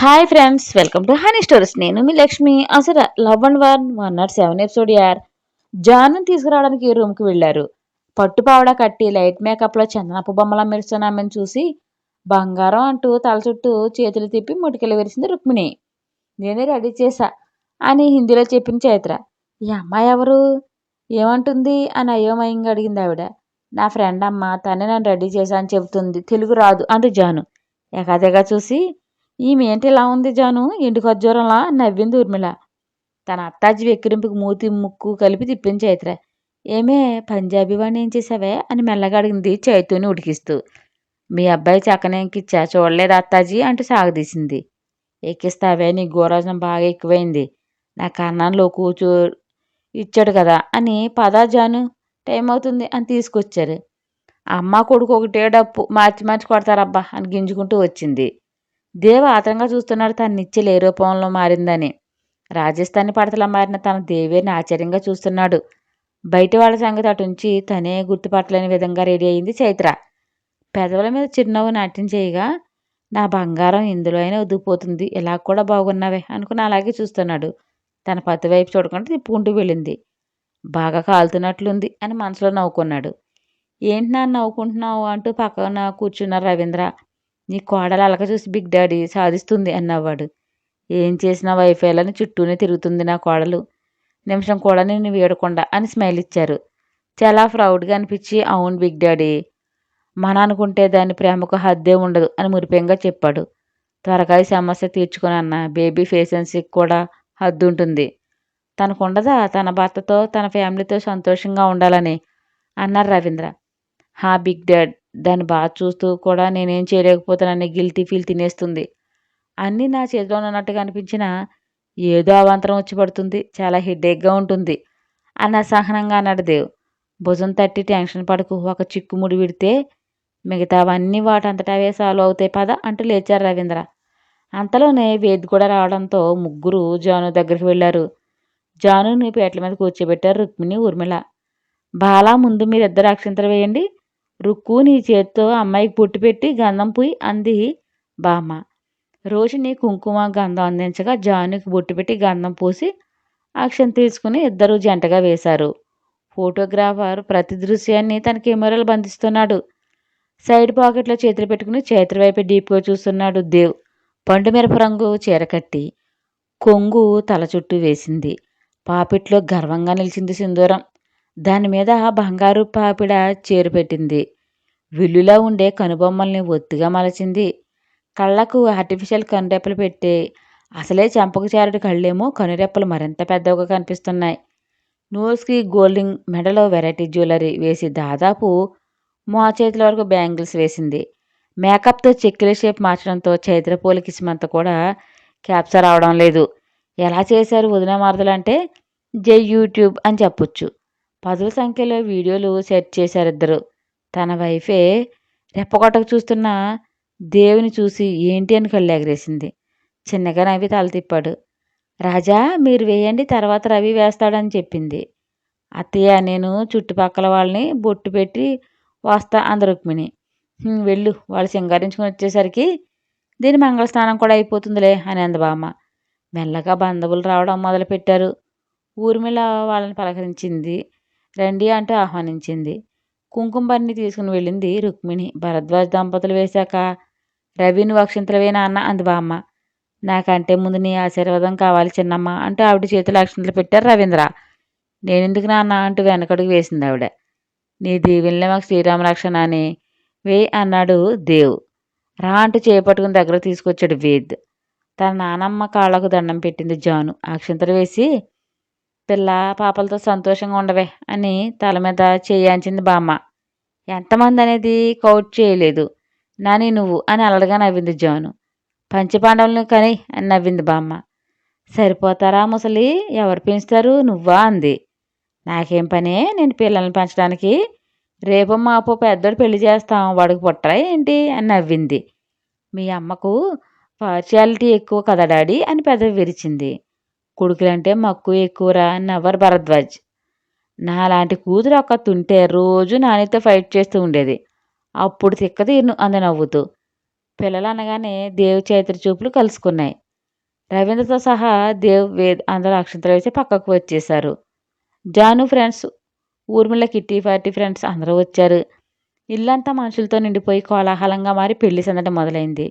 Hi friends, welcome to honey stories. నేను మీ లక్ష్మి. అసలు love and war 107 episode యార్. జాను తీసుకురావడానికి రూమ్కి వెళ్ళారు. పట్టుపావడా కట్టి లైట్ మేకప్లో చందనపు బొమ్మలా మెరుస్తున్న ఆమెను చూసి బంగారం అంటూ తల చుట్టూ చేతులు తిప్పి ముటికలు విరిసింది రుక్మిణి. నేనే రెడీ చేశా అని హిందీలో చెప్పిన చైత్ర. ఈ అమ్మాయి ఎవరు, ఏమంటుంది అని అయోమయంగా అడిగింది ఆవిడ. నా ఫ్రెండ్ అమ్మ, తనే నన్ను రెడీ చేశా అని చెబుతుంది. తెలుగు రాదు అంటూ జాను ఎగాదిగా చూసి, ఈమె ఏంటి ఇలా ఉంది జాను, ఎండు ఖర్జూరంలా నవ్వింది ఊర్మిళ. తన అత్తాజీ వెక్కిరింపుకు మూతి ముక్కు కలిపి తిప్పింది చైత్ర. ఏమే, పంజాబీ వాడిని ఏం చేసావే అని మెల్లగా అడిగింది చైతుని ఉడికిస్తూ. మీ అబ్బాయి చక్కనెక్కిచ్చా, చూడలేదు అత్తాజీ అంటూ సాగదీసింది. ఎక్కిస్తావే, నీ గోరోజనం బాగా ఎక్కువైంది. నా కన్నాలో కూర్చో ఇచ్చాడు కదా అని. పదా జాను, టైం అవుతుంది అని తీసుకొచ్చారు. అమ్మ కొడుకు ఒకటే డప్పు, మార్చి మార్చి కొడతారబ్బా అని గింజుకుంటూ వచ్చింది. దేవ ఆతరంగా చూస్తున్నాడు తన నిచ్చెలు ఏ రూపంలో మారిందని. రాజస్థానీ పడతలా మారిన తన దేవేని ఆశ్చర్యంగా చూస్తున్నాడు. బయట వాళ్ళ సంగతి అటుంచి తనే గుర్తుపట్టలేని విధంగా రెడీ అయింది చైత్ర. పెదవుల మీద చిరునవ్వు నాట్యం చేయగా, నా బంగారం ఇందులో అయినా వదిలిపోతుంది, ఇలా కూడా బాగున్నావే అనుకుని అలాగే చూస్తున్నాడు. తన పతి వైపు చూడకుండా తిప్పుకుంటూ వెళ్ళింది. బాగా కాలుతున్నట్లుంది అని మనసులో నవ్వుకున్నాడు. ఏంటి నాన్న నవ్వుకుంటున్నావు అంటూ పక్కన కూర్చున్నారు రవీంద్ర. నీ కోడలు అలక చూసి బిగ్ డాడీ సాధిస్తుంది అన్నవాడు. ఏం చేసినా వైఫైలని చుట్టూనే తిరుగుతుంది నా కోడలు, నిమిషం కూడా నేను వేడకుండా అని స్మైల్ ఇచ్చారు. చాలా ప్రౌడ్గా అనిపించి, అవును బిగ్ డాడీ, మన అనుకుంటే దాని ప్రేమకు హద్దే ఉండదు అని మురిపెంగా చెప్పాడు. త్వరగా ఈ సమస్య తీర్చుకుని అన్న, బేబీ పేషెన్సీకి కూడా హద్దు ఉంటుంది. తనకుండదా తన భర్తతో తన ఫ్యామిలీతో సంతోషంగా ఉండాలని అన్నారు రవీంద్ర. హా బిగ్ డాడ్, దాన్ని బాగా చూస్తూ కూడా నేనేం చేయలేకపోతానని గిల్టీ ఫీల్ తినేస్తుంది. అన్నీ నా చేతిలో ఉన్నట్టుగా అనిపించినా ఏదో అవాంతరం వచ్చి పడుతుంది, చాలా హెడేక్గా ఉంటుంది అని అసహనంగా అన్నాడు దేవ్. భుజం తట్టి టెన్షన్ పడకు, ఒక చిక్కుముడి విడితే మిగతావన్నీ వాటంతటా అవే సాల్వ్ అవుతాయి పద అంటూ లేచారు రవీంద్ర. అంతలోనే వేద్ కూడా రావడంతో ముగ్గురు జాను దగ్గరికి వెళ్ళారు. జానుని పీటల మీద కూర్చోబెట్టారు రుక్మిణి, ఊర్మిళ. బాలా, ముందు మీరిద్దరు అక్షింతలు వేయండి. రుక్కు నీ చేత్తో అమ్మాయికి పుట్టి పెట్టి గంధం పూయి అంది బామ్మ. రోషిని కుంకుమ గంధం అందించగా జానుకి బొట్టు పెట్టి గంధం పూసి అక్షం తీసుకుని ఇద్దరు జంటగా వేశారు. ఫోటోగ్రాఫర్ ప్రతి దృశ్యాన్ని తన కెమెరాలు బంధిస్తున్నాడు. సైడ్ పాకెట్లో చేతులు పెట్టుకుని చైత్ర వైపు డీప్గా చూస్తున్నాడు దేవ్. పండు మిరప రంగు చీర కట్టి కొంగు తల చుట్టూ వేసింది. పాపిట్లో గర్వంగా నిలిచింది సింధూరం. దాని మీద బంగారు పాపిడ చీర పెట్టింది. విల్లులా ఉండే కనుబొమ్మల్ని ఒత్తిగా మలచింది. కళ్ళకు ఆర్టిఫిషియల్ కనురెప్పలు పెట్టి, అసలే చెంపకు చేరటి కళ్ళేమో కనురెప్పలు మరింత పెద్దవిగా కనిపిస్తున్నాయి. నోస్కి గోల్డింగ్, మెడలో వెరైటీ జ్యువెలరీ వేసి దాదాపు మోచేతుల వరకు బ్యాంగిల్స్ వేసింది. మేకప్తో చెక్కిల షేప్ మార్చడంతో చైత్ర పోలికి ఇసుమంత కూడా క్యాప్చర్ అవడం లేదు. ఎలా చేశారు వదిన మరదలు అంటే జై యూట్యూబ్ అని చెప్పొచ్చు. 10ల సంఖ్యలో వీడియోలు సెట్ చేశారు ఇద్దరు. తన వైఫే రెప్పగొట్టకు చూస్తున్న దేవుని చూసి ఏంటి అని కళ్ళు ఎగరేసింది. చిన్నగా నవ్వి తల తిప్పాడు. రాజా, మీరు వేయండి, తర్వాత రవి వేస్తాడని చెప్పింది. అత్తయ్య, నేను చుట్టుపక్కల వాళ్ళని బొట్టు పెట్టి వస్తా అంది రుక్మిణి. వెళ్ళు, వాళ్ళు సింగారించుకుని వచ్చేసరికి దీని మంగళస్నానం కూడా అయిపోతుందిలే అని అంది బామ్మ. మెల్లగా బంధువులు రావడం మొదలుపెట్టారు. ఊర్మిళ వాళ్ళని పలకరించింది. రండి అంటూ ఆహ్వానించింది. కుంకుమ బన్ని తీసుకుని వెళ్ళింది రుక్మిణి. భరద్వాజ్ దంపతులు వేశాక రవి నువ్వు అక్షింతలు వేనా అన్న అంది బామ్మ. నాకంటే ముందు నీ ఆశీర్వాదం కావాలి చిన్నమ్మ అంటూ ఆవిడ చేతులు అక్షింతలు పెట్టారు రవీంద్ర. నేనెందుకు నాన్న అంటూ వెనకడుగు వేసింది ఆవిడ. నీ దీవెనలే మాకు శ్రీరామ రక్షణ అని వే అన్నాడు దేవ్. రా అంటూ చేపట్టుకుని దగ్గర తీసుకొచ్చాడు వేద్. తన నానమ్మ కాళ్ళకు దండం పెట్టింది జాను. అక్షింతలు వేసి, పిల్ల పాపలతో సంతోషంగా ఉండవే అని తల మీద చేయించింది బామ్మ. ఎంతమంది అనేది కౌట్ చేయలేదు నాని నువ్వు అని అలడగా నవ్వింది జాను. పంచపాండవులను కని అని నవ్వింది బామ్మ. సరిపోతారా ముసలి, ఎవరు పెంచుతారు నువ్వా అంది. నాకేం పనే, నేను పిల్లల్ని పెంచడానికి, రేపు మాపో పెద్దోడు పెళ్లి చేస్తాం, వాడికి పుట్టరా ఏంటి అని నవ్వింది. మీ అమ్మకు పార్షియాలిటీ ఎక్కువ కదా డాడీ అని పెదవి విరిచింది. కొడుకులంటే మక్కువ ఎక్కువరా అని నవ్వరు భరద్వాజ్. నాలాంటి కూతురు ఒక్కతుంటే రోజు నానితో ఫైట్ చేస్తూ ఉండేది, అప్పుడు తిక్క తీరును అంది నవ్వుతూ. పిల్లలు అనగానే దేవ్ చైత్ర చూపులు కలుసుకున్నాయి. రవీంద్రతో సహా దేవ్, వేద్ అందరూ అక్షంతలు వేసి పక్కకు వచ్చేశారు. Janu friends, Urmila, kitty party friends అందరూ వచ్చారు. ఇల్లంతా మనుషులతో నిండిపోయి కోలాహలంగా మారి పెళ్లి సందడి మొదలైంది.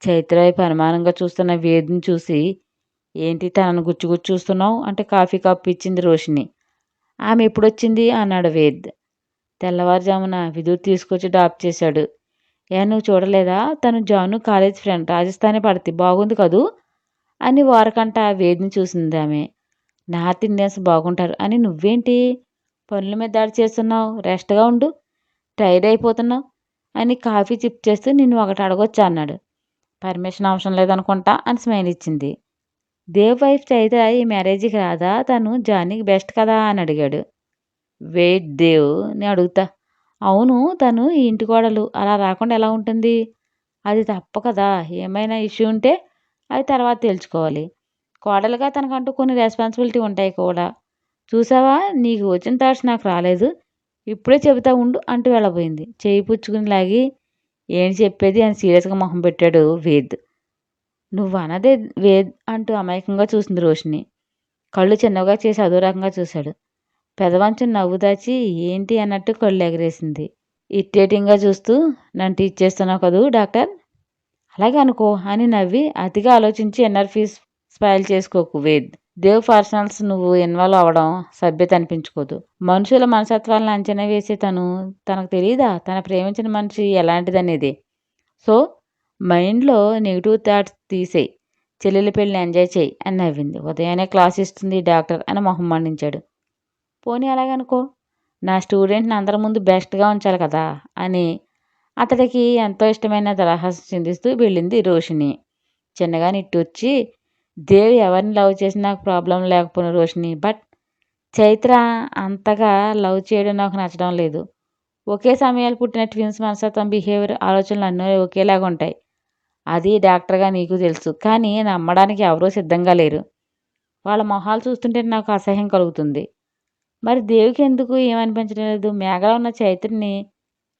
చైత్ర వైపు అనుమానంగా చూస్తున్న వేద్ని చూసి, ఏంటి తనను గుచ్చి చూస్తున్నావు అంటే కాఫీ కప్పు ఇచ్చింది రోషిని. ఆమె ఎప్పుడొచ్చింది అన్నాడు వేద్. తెల్లవారుజామున విద్యుత్ తీసుకొచ్చి డ్రాప్ చేశాడు. నువ్వు చూడలేదా? తను జాను కాలేజ్ ఫ్రెండ్, రాజస్థానీ పడతి, బాగుంది కదూ అని వారకంట వేద్ని చూసింది ఆమె. నార్త్ ఇండియన్స్ బాగుంటారు అని నువ్వేంటి పనుల మీద దాడి చేస్తున్నావు? రెస్ట్గా ఉండు, టైర్డ్ అయిపోతున్నావు అని కాఫీ చిప్ చేస్తూ నిన్ను ఒకటి అడగొచ్చా అన్నాడు. పర్మిషన్ అవసరం లేదనుకుంటా అని స్మైల్ ఇచ్చింది. దేవ్ వైఫ్ చైత్ర ఈ మ్యారేజ్కి రాదా? తను జానీకి బెస్ట్ కదా అని అడిగాడు. వెయిట్ దేవ్, నేను అడుగుతా. అవును, తను ఈ ఇంటి కోడలు, అలా రాకుండా ఎలా ఉంటుంది? అది తప్పు కదా. ఏమైనా ఇష్యూ ఉంటే అది తర్వాత తెలుసుకోవాలి. కోడలుగా తనకంటూ కొన్ని రెస్పాన్సిబిలిటీ ఉంటాయి కూడా. చూసావా, నీకు వచ్చిన థాట్స్ నాకు రాలేదు, ఇప్పుడే చెబుతా ఉండు అంటూ వెళ్ళబోయింది. చేయి పుచ్చుకుని లాగి, ఏంటి చెప్పేది అని సీరియస్గా మొహం పెట్టాడు వేద్. నువ్వు అనదే వేద్ అంటూ అమాయకంగా చూసింది రోషిని. కళ్ళు చిన్నగా చేసి అదో రకంగా చూశాడు. పెదవంచుని నవ్వు దాచి ఏంటి అన్నట్టు కళ్ళు ఎగరేసింది. ఇరిటేటింగ్గా చూస్తూ, నన్ను టీచ్ చేస్తున్నావు కదూ డాక్టర్, అలాగే అనుకో అని నవ్వి, అతిగా ఆలోచించి ఎన్ఆర్ఫీస్ స్పాయిల్ చేసుకోకు వేద్. దేవ్ పర్సనల్స్ నువ్వు ఇన్వాల్వ్ అవ్వడం సభ్యత అనిపించుకోదు. మనుషుల మనసత్వాలను అంచనా వేసే తనకు తెలియదా తన ప్రేమించిన మనిషి ఎలాంటిదనేది? సో మైండ్లో నెగిటివ్ థాట్స్ తీసేయి, చెల్లెలి పెళ్ళిని ఎంజాయ్ చేయి అని నవ్వింది. ఉదయాన్నే క్లాస్ ఇస్తుంది డాక్టర్ అని మొహం మండించాడు. పోనీ అలాగనుకో, నా స్టూడెంట్ని అందరి ముందు బెస్ట్గా ఉంచాలి కదా అని అతడికి ఎంతో ఇష్టమైన దరహాసం చిందిస్తూ వెళ్ళింది రోషిని. చిన్నగా నిట్టూర్చి, దేవి ఎవరిని లవ్ చేసి నాకు ప్రాబ్లం లేకపోయిన రోషిని, బట్ చైత్ర అంతగా లవ్ చేయడం నాకు నచ్చడం లేదు. ఒకే సమయాలు పుట్టిన ట్విన్స్ మనస్తత్వం, బిహేవియర్, ఆలోచనలు అన్నీ ఒకేలాగా ఉంటాయి. అది డాక్టర్గా నీకు తెలుసు, కానీ నమ్మడానికి ఎవరూ సిద్ధంగా లేరు. వాళ్ళ మొహాలు చూస్తుంటే నాకు అసహ్యం కలుగుతుంది. మరి దేవికి ఎందుకు ఏమనిపించడం లేదు? మేఘలో ఉన్న చైత్రని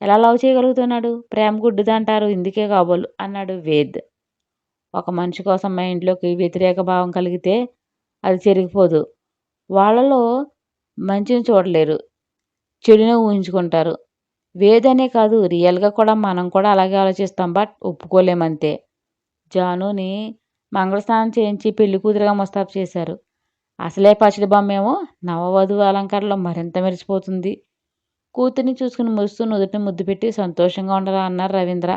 ఎలా లవ్ చేయగలుగుతున్నాడు? ప్రేమ గుడ్డిదంటారు, ఇందుకే కాబోలు అన్నాడు వేద్. ఒక మనిషి కోసం మైండ్లోకి వ్యతిరేక భావం కలిగితే అది చెరిగిపోదు. వాళ్ళలో మంచిని చూడలేరు, చెడునే ఊహించుకుంటారు. వేదనే కాదు, రియల్గా కూడా మనం కూడా అలాగే ఆలోచిస్తాం, బట్ ఒప్పుకోలేమంతే. జానుని మంగళస్నానం చేయించి పెళ్లి కూతురుగా ముస్తాబు చేశారు. అసలే పసిడి బొమ్మేమో నవవధువు అలంకారంలో మరింత మెరిసిపోతుంది. కూతుర్ని చూసుకుని మురుస్తూ నుదుటిని ముద్దు పెట్టి సంతోషంగా ఉండరా అన్నారు రవీంద్ర.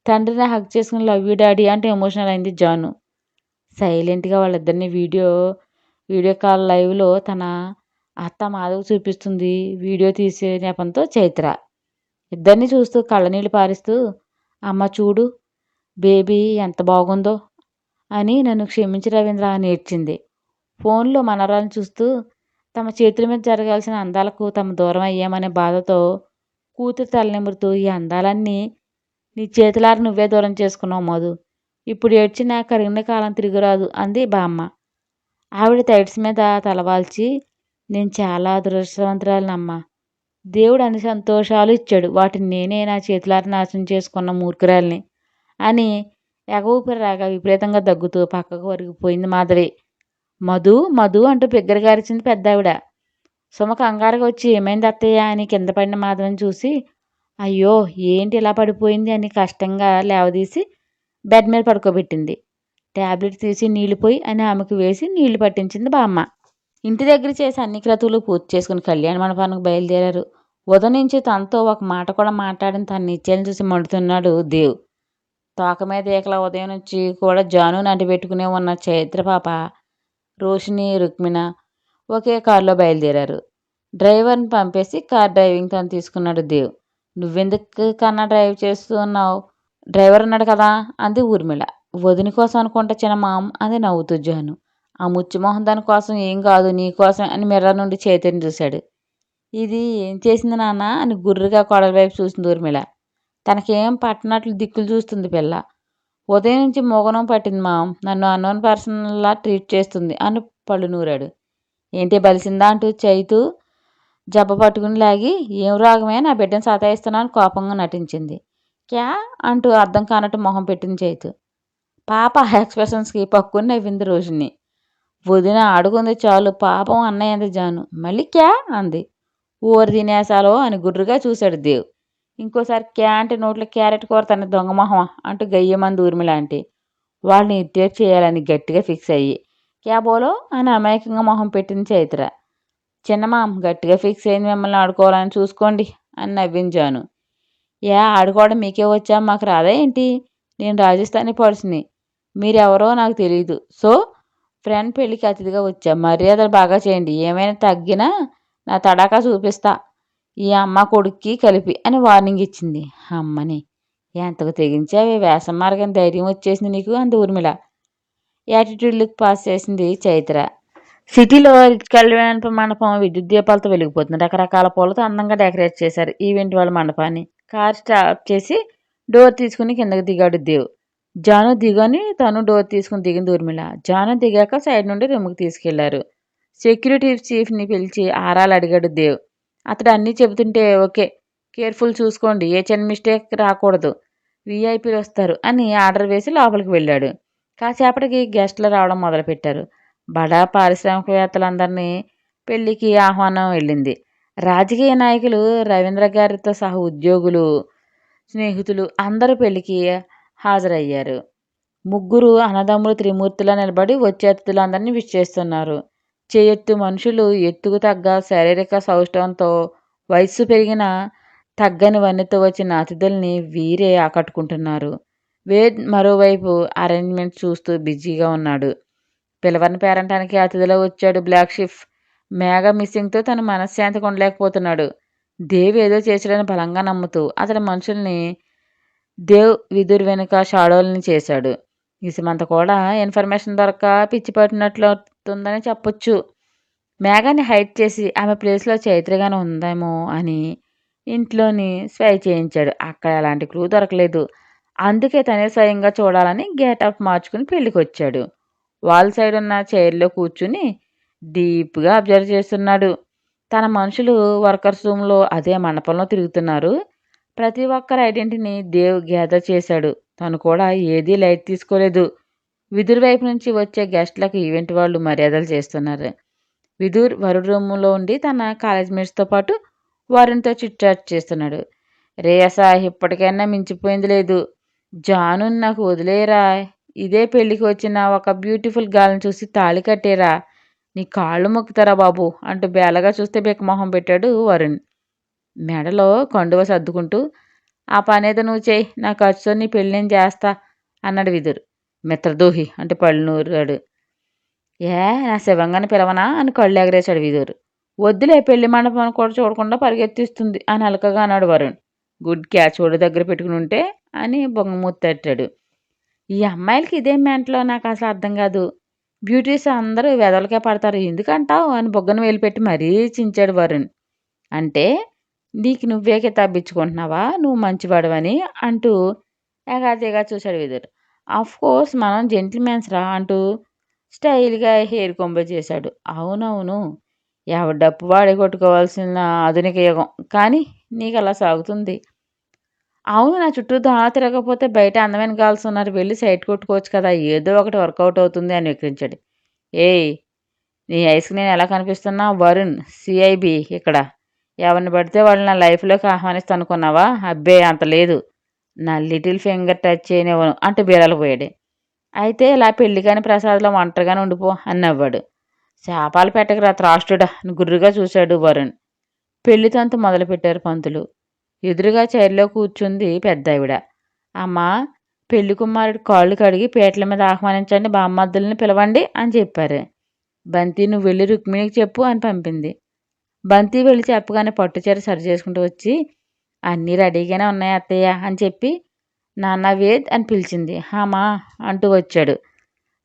తండ్రిని హక్ చేసుకుని లవ్ యూ డాడీ అంటే ఎమోషనల్ అయింది జాను. సైలెంట్గా వాళ్ళిద్దరిని వీడియో కాల్ లైవ్లో తన అత్త మాధవ్ చూపిస్తుంది. వీడియో తీసే నెపంతో చైత్ర ఇద్దరిని చూస్తూ కళ్ళనీళ్ళు పారిస్తూ, అమ్మ చూడు బేబీ ఎంత బాగుందో అని నన్ను క్షమించి రవీంద్ర అని ఏడ్చింది. ఫోన్లో మనవరాలను చూస్తూ తమ చేతుల మీద జరగాల్సిన అందాలకు తమ దూరం అయ్యామనే బాధతో కూతురు తలనిమురుతూ, ఈ అందాలన్నీ నీ చేతులారా నువ్వే దూరం చేసుకున్నావు మధు, ఇప్పుడు ఏడ్చిన కరిగిన కాలం తిరిగిరాదు అంది బామ్మ. ఆవిడ థైట్స్ మీద తలవాల్చి, నేను చాలా దురదృష్టవంతురాలినమ్మా, దేవుడు అన్ని సంతోషాలు ఇచ్చాడు, వాటిని నేనే నా చేతులారా నాశనం చేసుకున్న మూర్ఖురాలిని అని ఎగ రాగా విపరీతంగా దగ్గుతూ పక్కకు ఒరిగిపోయింది మాధవి. మధు మధు అంటూ బిగ్గరగారిచింది పెద్దావిడ. సుమ కంగారుగా వచ్చి, ఏమైంది అత్తయ్య అని కింద పడిన మాధవిని చూసి, అయ్యో ఏంటి ఇలా పడిపోయింది అని కష్టంగా లేవదీసి బెడ్ మీద పడుకోబెట్టింది. ట్యాబ్లెట్ తీసి నీళ్లు పోయి అని ఆమెకు వేసి నీళ్లు పట్టించింది బామ్మ. ఇంటి దగ్గర చేసి అన్ని క్రతువులు పూర్తి చేసుకుని కళ్యాణ మండపానికి బయలుదేరారు. ఉదయం నుంచి తనతో ఒక మాట కూడా మాట్లాడిన తన నిత్యాలను చూసి మండుతున్నాడు దేవ్. తోక మీద ఏకలా ఉదయం నుంచి కూడా జాను నటి పెట్టుకునే ఉన్న చైత్ర పాప, రోషిని, రుక్మిణ ఒకే కారులో బయలుదేరారు. డ్రైవర్ని పంపేసి కార్ డ్రైవింగ్ తను తీసుకున్నాడు దేవ్. నువ్వెందుకు కన్నా డ్రైవ్ చేస్తున్నావు, డ్రైవర్ ఉన్నాడు కదా అంది ఊర్మిళ. వదిన కోసం అనుకుంటా చిన్న మామ్ అంది నవ్వుతూ జాను. ఆ ముచ్చిమోహన్ దాని కోసం ఏం కాదు, నీ కోసం అని మిర్రర్ నుండి చైతన్య చూశాడు. ఇది ఏం చేసింది నాన్న అని గుర్రుగా కొడల వైపు చూసింది ఊర్మిళ. తనకేం పట్టనట్లు దిక్కులు చూస్తుంది పిల్ల. ఉదయం నుంచి మోగనం పట్టింది మామ్, నన్ను అన్నోన్ పర్సన్లా ట్రీట్ చేస్తుంది అని పళ్ళు నూరాడు. ఏంటి బలిసిందా అంటూ చైతు జబ్బ పట్టుకుని లాగి, ఏం రాగమే నా బిడ్డను సతాయిస్తున్నాను కోపంగా నటించింది. క్యా అంటూ అర్థం కానట్టు మొహం పెట్టింది చైతు. పాప ఎక్స్ప్రెషన్స్కి పక్కుని నవ్వింది రోషిని. వదిన ఆడుకుంది చాలు, పాపం అన్నయ్య అంది జాను. మళ్ళీ క్యా అంది. ఊరు తినేసాలో అని గుర్రుగా చూశాడు దేవ్. ఇంకోసారి క్యా అంటే నోట్లో క్యారెట్ కూర తన దొంగ మొహం అంటూ గయ్యమంది ఊర్మిలాంటి. వాళ్ళని ఇరిటేట్ చేయాలని గట్టిగా ఫిక్స్ అయ్యి క్యా బోలో అని అమాయకంగా మొహం పెట్టింది చైత్ర. చిన్నమామ గట్టిగా ఫిక్స్ అయింది మిమ్మల్ని ఆడుకోవాలని, చూసుకోండి అని నవ్వింది జాను. ఆడుకోవడం మీకే వచ్చా, మాకు రాదా ఏంటి? నేను రాజస్థానీ పర్సని, మీరెవరో నాకు తెలియదు. సో ఫ్రెండ్ పెళ్ళికి అతిథిగా వచ్చా, మర్యాదలు బాగా చేయండి, ఏమైనా తగ్గినా నా తడాకా చూపిస్తా ఈ అమ్మ కొడుక్కి కలిపి అని వార్నింగ్ ఇచ్చింది. అమ్మని ఎంతకు తెగించావే, వేసం మార్గని ధైర్యం వచ్చేసింది నీకు అంది ఊర్మిళ. యాటిట్యూడ్ లుక్ పాస్ చేసింది చైత్ర. సిటీలో కళ్యాణ మండపం విద్యుత్ దీపాలతో వెలిగిపోతుంది. రకరకాల పూలతో అందంగా డెకరేట్ చేశారు ఈవెంట్ వాళ్ళ మండపాన్ని. కార్ స్టాప్ చేసి డోర్ తీసుకుని కిందకి దిగాడు దేవ్. జాను దిగని తను డోర్ తీసుకుని దిగింది ఊర్మిళ. జాను దిగాక సైడ్ నుండి రూమ్కి తీసుకెళ్లారు. సెక్యూరిటీ చీఫ్ని పిలిచి ఆరాలు అడిగాడు దేవ్. అతడు అన్నీ చెబుతుంటే ఓకే, కేర్ఫుల్ చూసుకోండి, ఏ చిన్న మిస్టేక్ రాకూడదు, వీఐపీలు వస్తారు అని ఆర్డర్ వేసి లోపలికి వెళ్ళాడు. కాసేపటికి గెస్టులు రావడం మొదలుపెట్టారు. బడా పారిశ్రామికవేత్తలందరినీ పెళ్లికి ఆహ్వానం వెళ్ళింది. రాజకీయ నాయకులు, రవీంద్ర గారితో సహా ఉద్యోగులు, స్నేహితులు అందరూ పెళ్లికి హాజరయ్యారు. ముగ్గురు అన్నదమ్ములు త్రిమూర్తిలా నిలబడి వచ్చే అతిథులందరినీ విష్ చేస్తున్నారు. చేయెత్తు మనుషులు, ఎత్తుకు తగ్గ శారీరక సౌష్ఠవంతో వయస్సు పెరిగిన తగ్గని వన్నెతో వచ్చిన అతిథుల్ని వీరే ఆకట్టుకుంటున్నారు. వేద్ మరోవైపు అరేంజ్మెంట్ చూస్తూ బిజీగా ఉన్నాడు. పిలవని పేరంటానికి అతిథిలో వచ్చాడు బ్లాక్ షిఫ్. మేఘ మిస్సింగ్తో తను మనశ్శాంతిగా ఉండలేకపోతున్నాడు. దేవ్ ఏదో చేశాడని బలంగా నమ్ముతూ అతని మనుషుల్ని దేవ్ విదుర్ వెనుక షాడోల్ని చేశాడు. ఇసుమంత కూడా ఇన్ఫర్మేషన్ దొరక్క పిచ్చి పట్టినట్లవుతుందని చెప్పొచ్చు. మేఘాన్ని హైడ్ చేసి ఆమె ప్లేస్లో చైత్రగానే ఉందేమో అని ఇంట్లోని స్వై చేయించాడు. అక్కడ ఎలాంటి క్లూ దొరకలేదు. అందుకే తనే స్వయంగా చూడాలని గేటప్ మార్చుకుని పెళ్ళికి వచ్చాడు. వాల్ సైడ్ ఉన్న చైర్లో కూర్చుని డీప్గా అబ్జర్వ్ చేస్తున్నాడు. తన మనుషులు వర్కర్స్ రూమ్లో అదే మండపంలో తిరుగుతున్నారు. ప్రతి ఒక్కరి ఐడెంటిటీని దేవ్ గ్యాదర్ చేశాడు. తను కూడా ఏదీ లైట్ తీసుకోలేదు. విదుర్ వైపు నుంచి వచ్చే గెస్ట్లకు ఈవెంట్ వాళ్ళు మర్యాదలు చేస్తున్నారు. విదుర్ వరుణ్ రూమ్లో ఉండి తన కాలేజ్ మేట్స్తో పాటు వరుణ్తో చిట్ చాట్ చేస్తున్నాడు. రేయసా, ఇప్పటికైనా మించిపోయింది లేదు. జాను నాకు వదిలేరా, ఇదే పెళ్ళికి వచ్చిన ఒక బ్యూటిఫుల్ గర్ల్ని చూసి తాళి కట్టేరా, నీ కాళ్ళు మొక్కుతారా బాబు అంటూ బేలగా చూస్తే బెక్కమొహం పెట్టాడు వరుణ్. మెడలో కండువ సర్దుకుంటూ ఆ పనేదో నువ్వు చేయి, నా ఖర్చుతో నీ పెళ్ళి నేను చేస్తా అన్నాడు విదుర్. మిత్రదోహి అంటే పళ్ళు నూరాడు. నా శివంగాని పిలవనా అని కళ్ళు ఎగరేశాడు విదుర్. వద్దులే, పెళ్లి మండపం కూడా చూడకుండా పరిగెత్తిస్తుంది అని అలకగా అన్నాడు వరుణ్. గుడ్ క్యాచ్, ఒడి దగ్గర పెట్టుకుని ఉంటే అని బొంగమూత్తట్టాడు. ఈ అమ్మాయిలకి ఇదేం మెంట్లో నాకు అసలు అర్థం కాదు. బ్యూటీస్ అందరూ వెదలకే పడతారు, ఎందుకంటావు అని బొగ్గను వేలుపెట్టి మరీ చించాడు వరుణ్. అంటే నీకు నువ్వేకే తప్పించుకుంటున్నావా, నువ్వు మంచివాడవని అంటూ ఎగాదిగా చూశాడు విదుర్. కోర్స్ మనం జెంటిల్మెన్స్ రా అంటూ స్టైల్గా హెయిర్ కొంబో చేశాడు. అవునవును, ఎవరి డప్పు వాడే కొట్టుకోవాల్సిన ఆధునిక యుగం, కానీ నీకు అలా సాగుతుంది. అవును, నా చుట్టూ దోణ తిరగకపోతే బయట అందమైన గర్ల్స్ ఉన్నారు, వెళ్ళి సైట్ కొట్టుకోవచ్చు కదా, ఏదో ఒకటి వర్కౌట్ అవుతుంది అని విక్రించాడు. నీ ఐస్కి నేను ఎలా కనిపిస్తున్నా? వరుణ్, సిఐబి ఇక్కడ. ఎవరిని పడితే వాళ్ళు నా లైఫ్లోకి ఆహ్వానిస్తా అనుకున్నావా? అబ్బే అంత లేదు, నా లిటిల్ ఫింగర్ టచ్ చేయనివ్వను అంటూ బీరాలు పోయాడు. అయితే ఇలా పెళ్లి కాని ప్రసాద్లో ఒంటరిగానే ఉండిపో అని నవ్వాడు. శాపాలు పెట్టకరా త్రాష్టుడా అని గుర్రుగా చూశాడు వరుణ్. పెళ్లి తంతు మొదలుపెట్టారు పంతులు. ఎదురుగా చైర్లో కూర్చుంది పెద్దావిడ. అమ్మా, పెళ్లి కుమారుడి కాళ్ళు కడిగి పీటల మీద ఆహ్వానించండి, బామ్మద్దుల్ని పిలవండి అని చెప్పారు. బంతి, నువ్వు వెళ్ళి రుక్మిణికి చెప్పు అని పంపింది. బంతి వెళ్ళి చెప్పగానే పట్టుచీర సరి చేసుకుంటూ వచ్చి అన్నీ రెడీగానే ఉన్నాయి అత్తయ్య అని చెప్పి నాన్న వేద్ అని పిలిచింది. హామా అంటూ వచ్చాడు.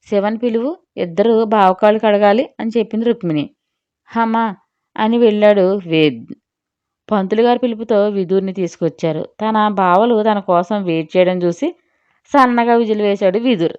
శివన్ పిలువు, ఇద్దరు బావకాళ్ళు కడగాలి అని చెప్పింది రుక్మిణి. హమా అని వెళ్ళాడు వేద్. పంతులు గారి పిలుపుతో విదుర్ని తీసుకొచ్చారు. తన బావలు తన కోసం వెయిట్ చేయడం చూసి సన్నగా విజులు వేశాడు విదుర్.